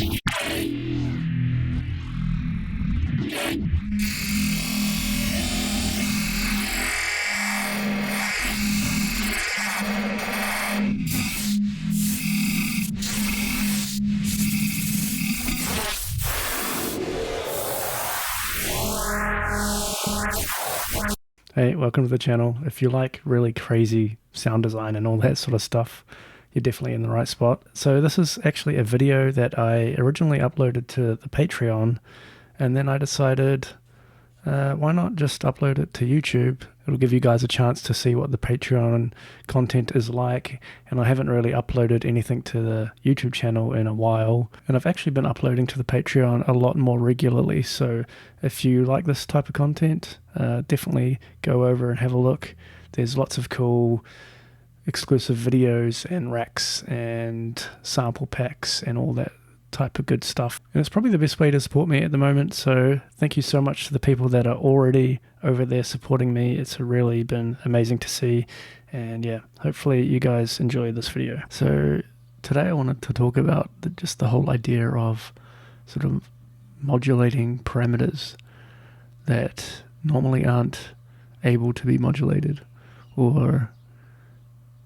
Hey, welcome to the channel. If you like really crazy sound design and all that sort of stuff, you're definitely in the right spot. So this is actually a video that I originally uploaded to the Patreon, and then I decided, why not just upload it to YouTube? It'll give you guys a chance to see what the Patreon content is like, and I haven't really uploaded anything to the YouTube channel in a while, and I've actually been uploading to the Patreon a lot more regularly, so if you like this type of content, definitely go over and have a look. There's lots of cool exclusive videos and racks and sample packs and all that type of good stuff, and it's probably the best way to support me at the moment. So thank you so much to the people that are already over there supporting me. It's really been amazing to see, and yeah, hopefully you guys enjoy this video. So today I wanted to talk about just the whole idea of sort of modulating parameters that normally aren't able to be modulated, or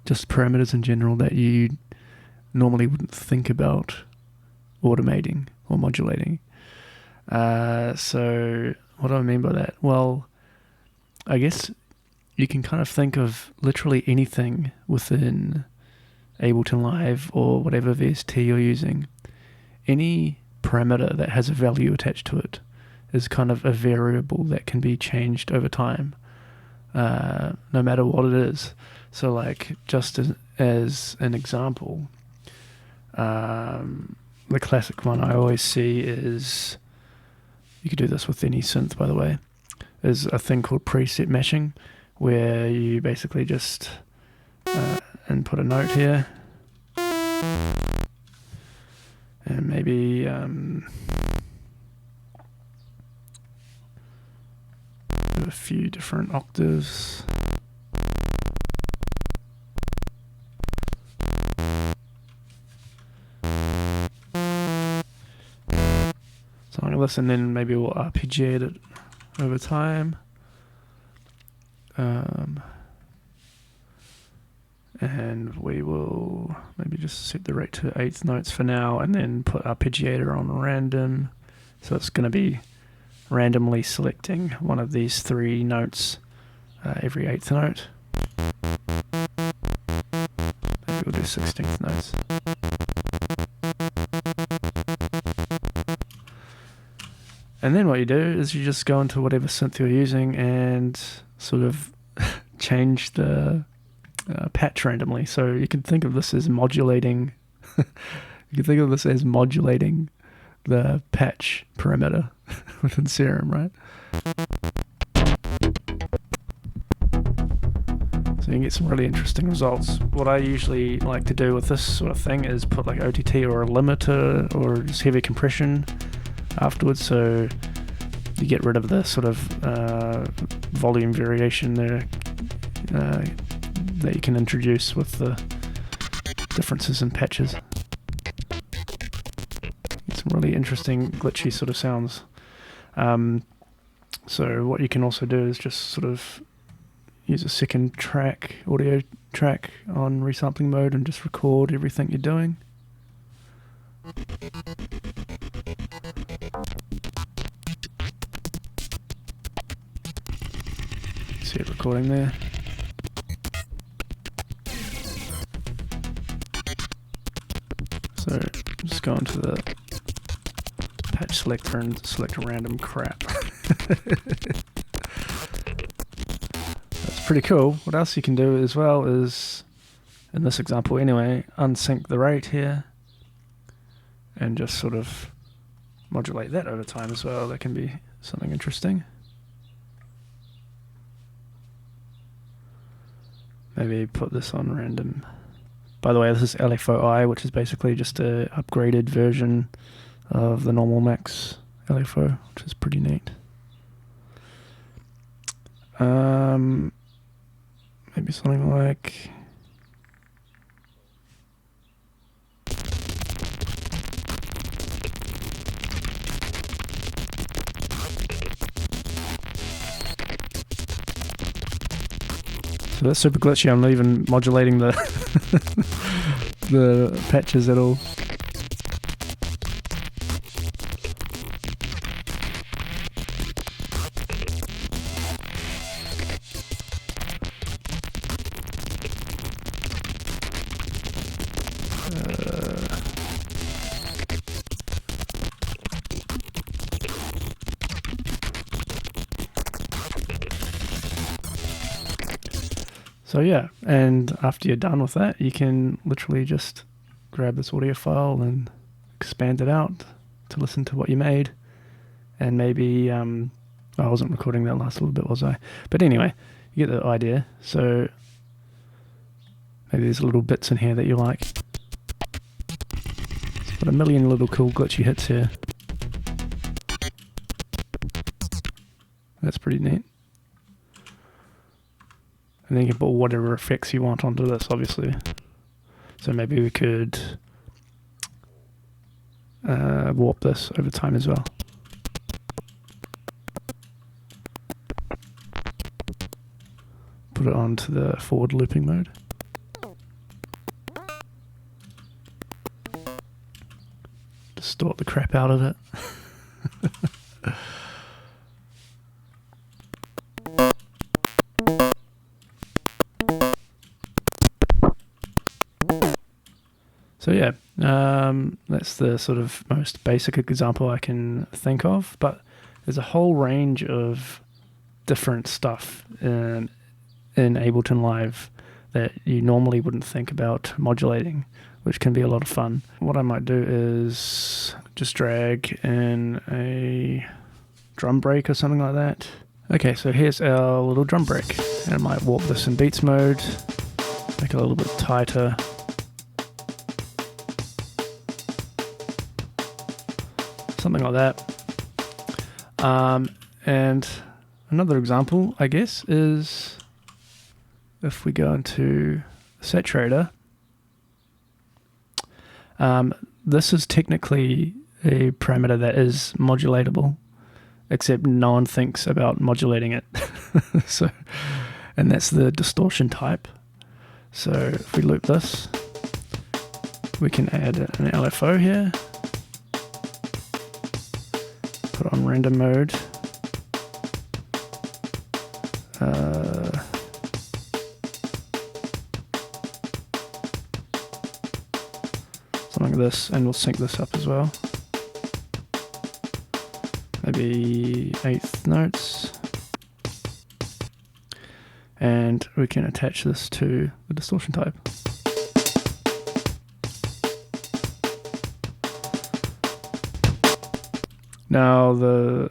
just parameters in general that you normally wouldn't think about automating or modulating. So what do I mean by that? Well, I guess you can kind of think of literally anything within Ableton Live or whatever VST you're using. Any parameter that has a value attached to it is kind of a variable that can be changed over time, no matter what it is. So like, just as an example, the classic one I always see is, you could do this with any synth by the way, is a thing called preset mashing, where you basically just input a note here, and maybe a few different octaves. Something like this, and then maybe we'll arpeggiate it over time. And we will maybe just set the rate to 8th notes for now, and then put arpeggiator on random. So it's going to be randomly selecting one of these 3 notes every 8th note. Maybe we'll do 16th notes. And then what you do is you just go into whatever synth you're using and sort of change the patch randomly. So you can think of this as modulating. You can think of this as modulating the patch parameter within Serum, right? So you can get some really interesting results. What I usually like to do with this sort of thing is put like OTT or a limiter or just heavy compression afterwards, so you get rid of the sort of volume variation there that you can introduce with the differences in patches. Get some really interesting glitchy sort of sounds. So what you can also do is just sort of use a second track, audio track on resampling mode, and just record everything you're doing. See it recording there. So just go into the patch selector and select random crap. That's pretty cool. What else you can do as well is, in this example anyway, unsync the rate here and just sort of modulate that over time as well. That can be something interesting. Maybe put this on random. By the way, this is LFOi, which is basically just a upgraded version of the normal max LFO, which is pretty neat. Maybe something like So that's super glitchy. I'm not even modulating the the patches at all. So yeah, and after you're done with that, you can literally just grab this audio file and expand it out to listen to what you made. And maybe, I wasn't recording that last little bit, was I? But anyway, you get the idea. So maybe there's little bits in here that you like. It's got a million little cool glitchy hits here. That's pretty neat. And then you can put whatever effects you want onto this, obviously. So maybe we could warp this over time as well. Put it onto the forward looping mode. Distort the crap out of it. So yeah, that's the sort of most basic example I can think of, but there's a whole range of different stuff in Ableton Live that you normally wouldn't think about modulating, which can be a lot of fun. What I might do is just drag in a drum break or something like that. Okay, so here's our little drum break, and I might warp this in beats mode, make it a little bit tighter. Something like that. And another example, I guess, is if we go into Saturator. This is technically a parameter that is modulatable, except no one thinks about modulating it. So, and that's the distortion type. So if we loop this, we can add an LFO here. Put it on random mode. Something like this, and we'll sync this up as well. Maybe 1/8 notes. And we can attach this to the distortion type. Now the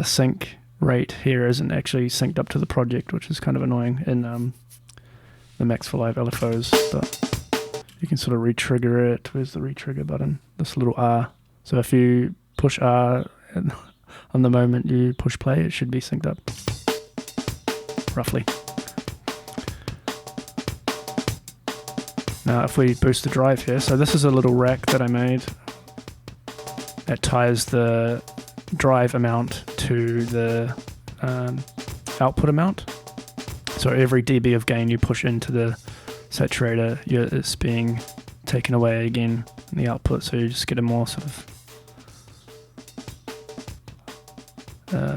sync rate here isn't actually synced up to the project, which is kind of annoying in the Max for Live LFOs, but you can sort of re-trigger it. Where's the re-trigger button? This little R. So if you push R on the moment you push play, it should be synced up, roughly. Now if we boost the drive here, so this is a little rack that I made. It ties the drive amount to the output amount. So every dB of gain you push into the saturator, it's being taken away again in the output. So you just get a more sort of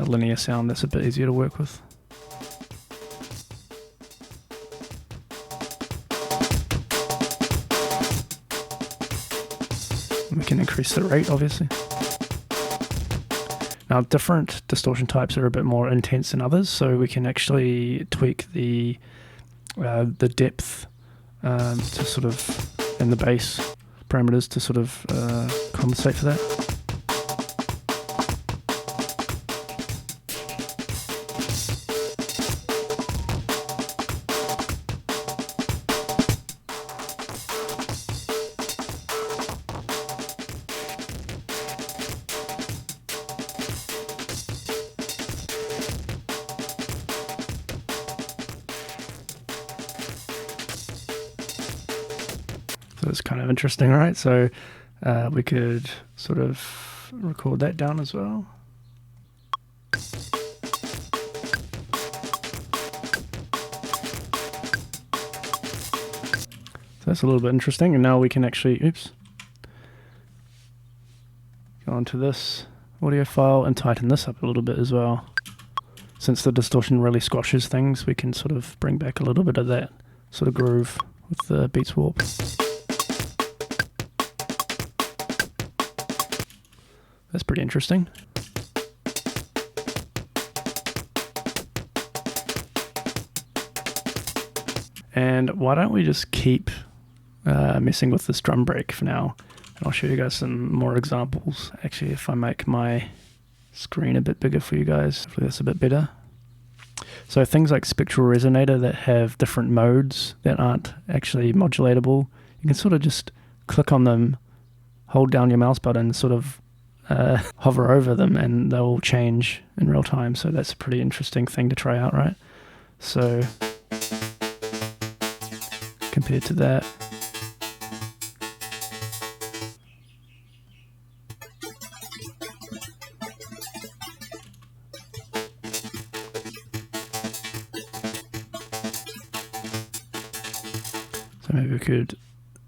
linear sound that's a bit easier to work with. We can increase the rate, obviously. Now, different distortion types are a bit more intense than others, so we can actually tweak the depth to sort of, and the bass parameters to sort of compensate for that. So it's kind of interesting, right? So we could sort of record that down as well. So that's a little bit interesting, and now we can actually, oops, go onto this audio file and tighten this up a little bit as well. Since the distortion really squashes things, we can sort of bring back a little bit of that sort of groove with the Beats Warp. That's pretty interesting. And why don't we just keep messing with this drum break for now, and I'll show you guys some more examples. Actually, if I make my screen a bit bigger for you guys, hopefully that's a bit better. So things like Spectral Resonator that have different modes that aren't actually modulatable, you can sort of just click on them, hold down your mouse button, sort of hover over them, and they'll change in real time. So that's a pretty interesting thing to try out, right? So compared to that, so maybe we could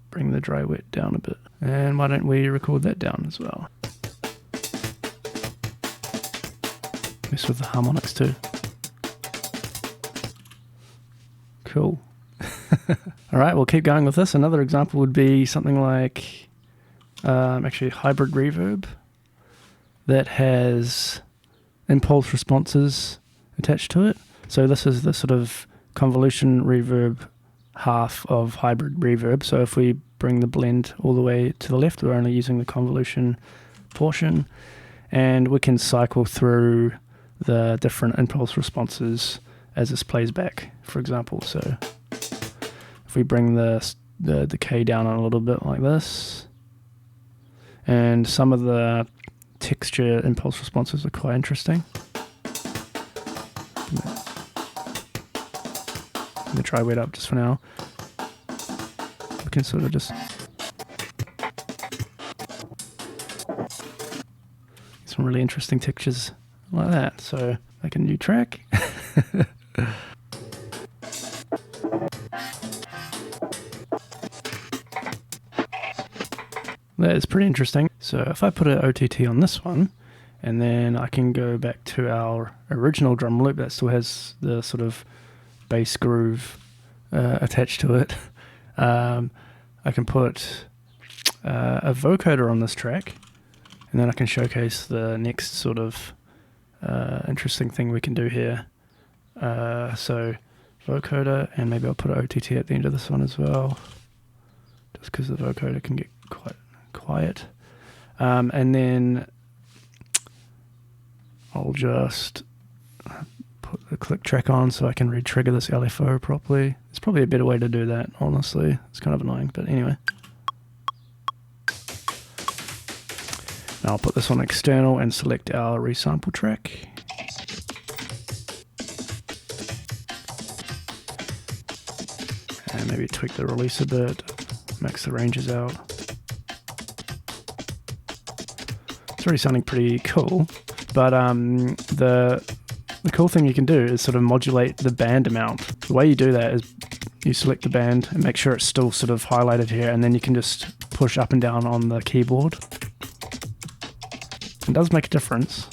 bring the dry wet down a bit, and why don't we record that down as well? Mess with the harmonics too. Cool. Alright, we'll keep going with this. Another example would be something like actually hybrid reverb that has impulse responses attached to it. So this is the sort of convolution reverb half of hybrid reverb. So if we bring the blend all the way to the left, we're only using the convolution portion, and we can cycle through the different impulse responses as this plays back, for example. So if we bring the decay down a little bit like this, and some of the texture impulse responses are quite interesting. I'm going to try wet up just for now. We can sort of just some really interesting textures like that. So make a new track. That is pretty interesting. So if I put an OTT on this one, and then I can go back to our original drum loop that still has the sort of bass groove attached to it. I can put a vocoder on this track, and then I can showcase the next sort of interesting thing we can do here. So vocoder, and maybe I'll put an OTT at the end of this one as well, just because the vocoder can get quite quiet. And then I'll just put the click track on so I can re-trigger this LFO properly. It's probably a better way to do that, honestly. It's kind of annoying, but anyway. Now I'll put this on external and select our resample track. And maybe tweak the release a bit, max the ranges out. It's already sounding pretty cool, but the cool thing you can do is sort of modulate the band amount. The way you do that is you select the band and make sure it's still sort of highlighted here, and then you can just push up and down on the keyboard. It does make a difference.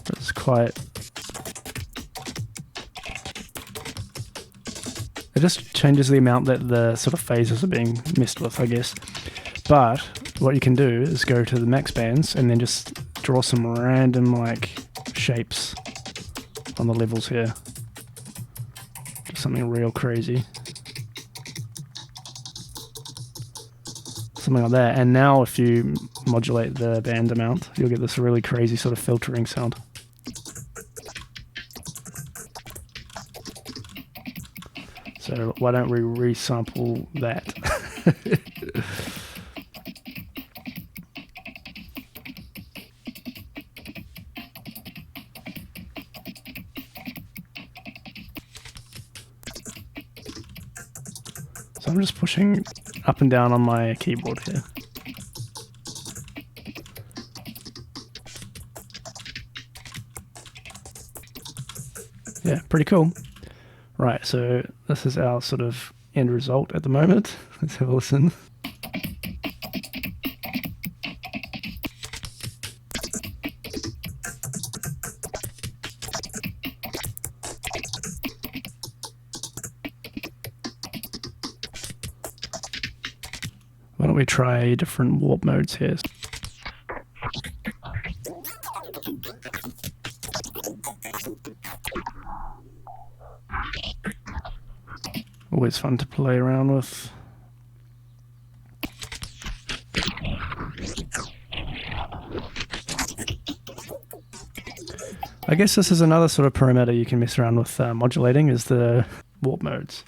It's quite... It just changes the amount that the sort of phases are being messed with, I guess. But what you can do is go to the max bands and then just draw some random like shapes on the levels here. Just something real crazy. Something like that. And now if you modulate the band amount, you'll get this really crazy sort of filtering sound. So why don't we resample that? So I'm just pushing up and down on my keyboard here. Yeah, pretty cool. Right, so this is our sort of end result at the moment. Let's have a listen. Why don't we try different warp modes here? Always fun to play around with. I guess this is another sort of parameter you can mess around with modulating, is the warp modes.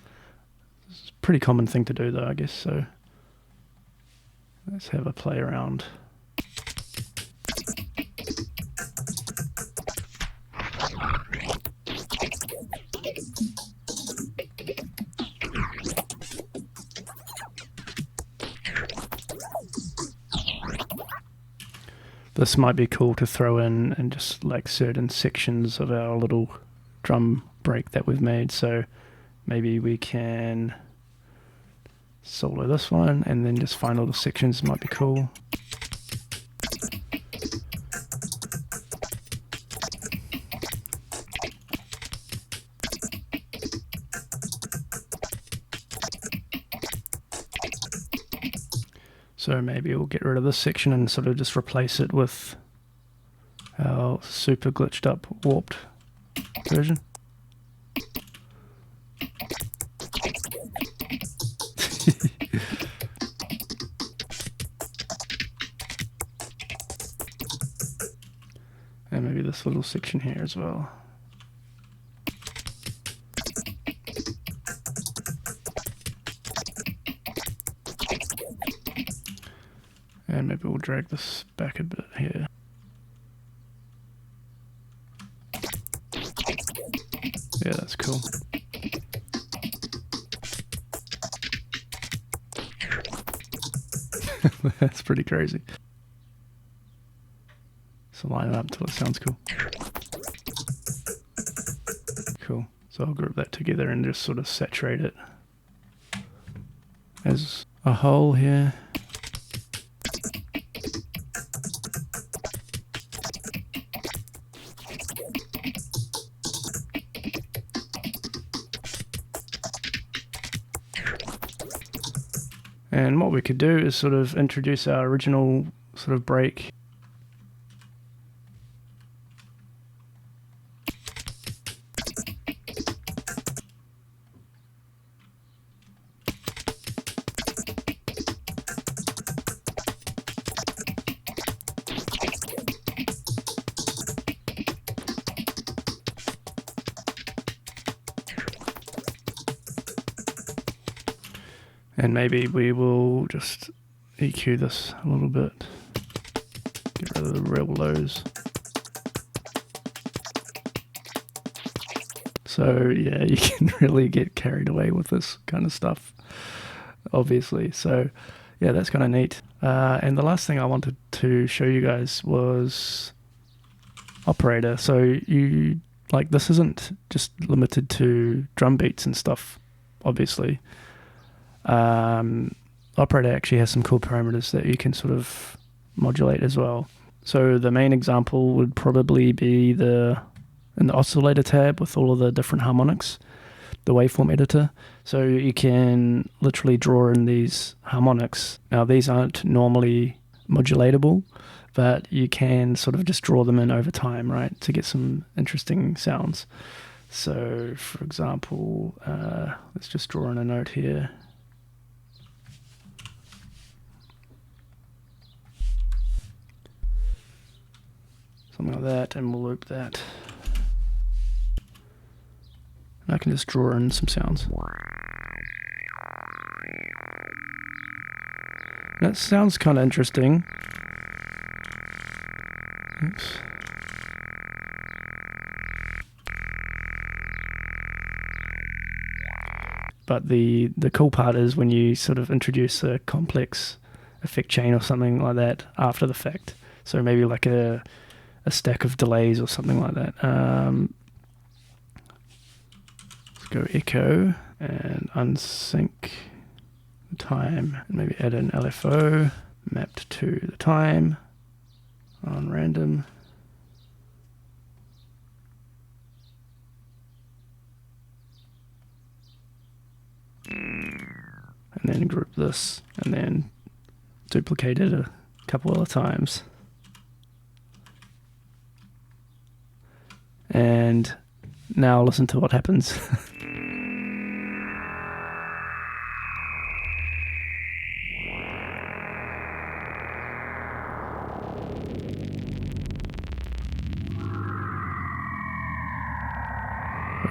It's a pretty common thing to do though, I guess, so let's have a play around. This might be cool to throw in just like certain sections of our little drum break that we've made. So maybe we can solo this one and then just find little sections. Might be cool. So maybe we'll get rid of this section and sort of just replace it with our super glitched up warped version. And maybe this little section here as well. And maybe we'll drag this back a bit here. Yeah, that's cool. That's pretty crazy. So line it up until it sounds cool. Cool. So I'll group that together and just sort of saturate it as a whole here. And what we could do is sort of introduce our original sort of break. And maybe we will just EQ this a little bit, get rid of the real lows. So yeah, you can really get carried away with this kind of stuff, obviously. So yeah, that's kind of neat. And the last thing I wanted to show you guys was operator. So you, like, this isn't just limited to drum beats and stuff, obviously. Operator actually has some cool parameters that you can sort of modulate as well. So the main example would probably be in the oscillator tab with all of the different harmonics, the waveform editor. So you can literally draw in these harmonics. Now these aren't normally modulatable, but you can sort of just draw them in over time, right, to get some interesting sounds. So for example, let's just draw in a note here. Something like that, and we'll loop that. And I can just draw in some sounds. That sounds kind of interesting. Oops. But the cool part is when you sort of introduce a complex effect chain or something like that after the fact. So maybe like a stack of delays or something like that. Let's go echo, and unsync the time, and maybe add an LFO mapped to the time on random. And then group this, and then duplicate it a couple other times. And now listen to what happens.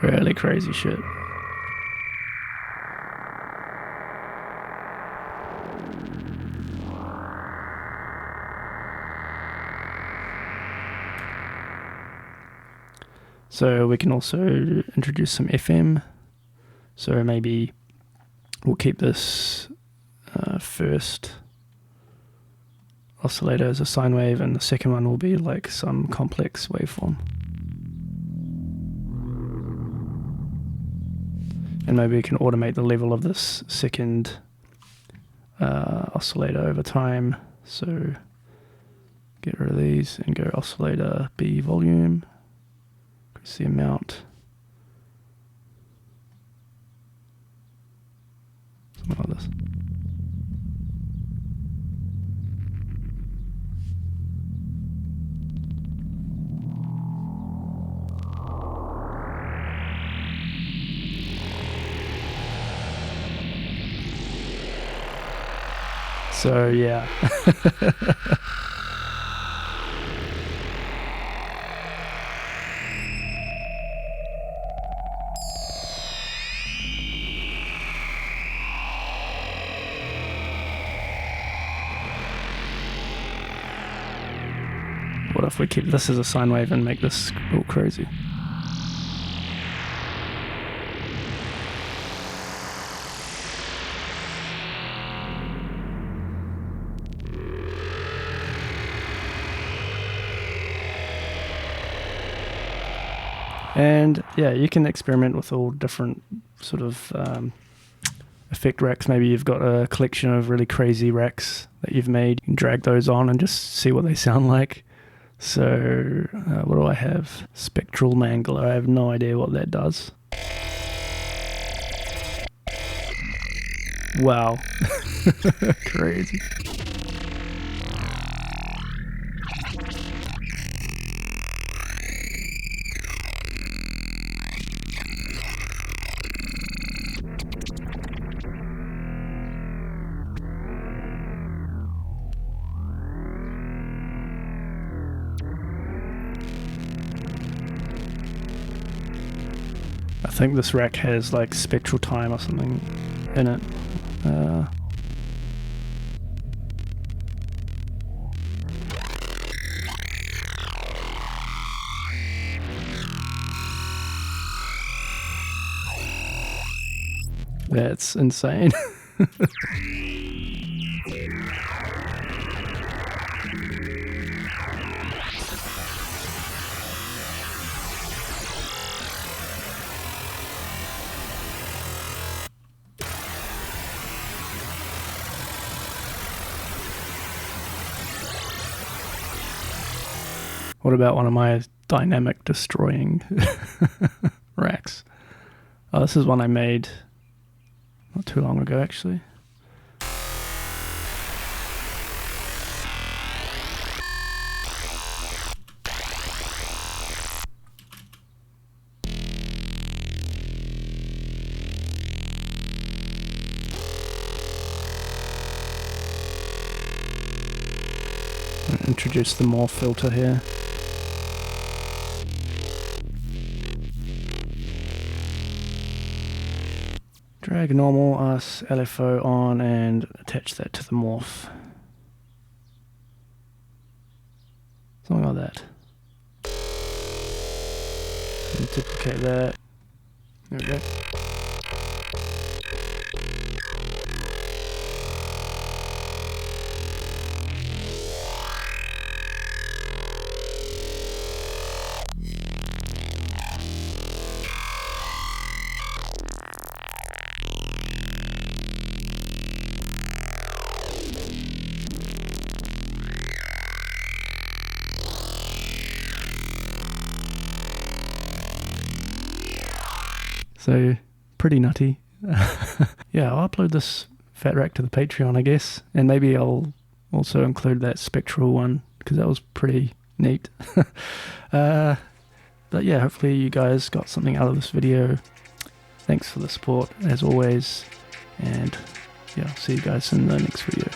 Really crazy shit. So we can also introduce some FM. So maybe we'll keep this first oscillator as a sine wave, and the second one will be like some complex waveform. And maybe we can automate the level of this second oscillator over time. So get rid of these and go oscillator B volume. Increase the amount. Something like this. So yeah. What if we keep this as a sine wave and make this all crazy? And yeah, you can experiment with all different sort of effect racks. Maybe you've got a collection of really crazy racks that you've made. You can drag those on and just see what they sound like. So what do I have? Spectral mangler. I have no idea what that does. Wow. Crazy. I think this rack has like spectral time or something in it. That's insane. What about one of my dynamic destroying racks? Oh, this is one I made not too long ago, actually. Introduce the morph filter here. Drag normal us LFO on and attach that to the morph. Something like that. And duplicate that. There we go. So pretty nutty. Yeah, I'll upload this Fat Rack to the Patreon, I guess, and maybe I'll also include that Spectral one because that was pretty neat. But yeah, hopefully you guys got something out of this video. Thanks for the support as always, and yeah, I'll see you guys in the next video.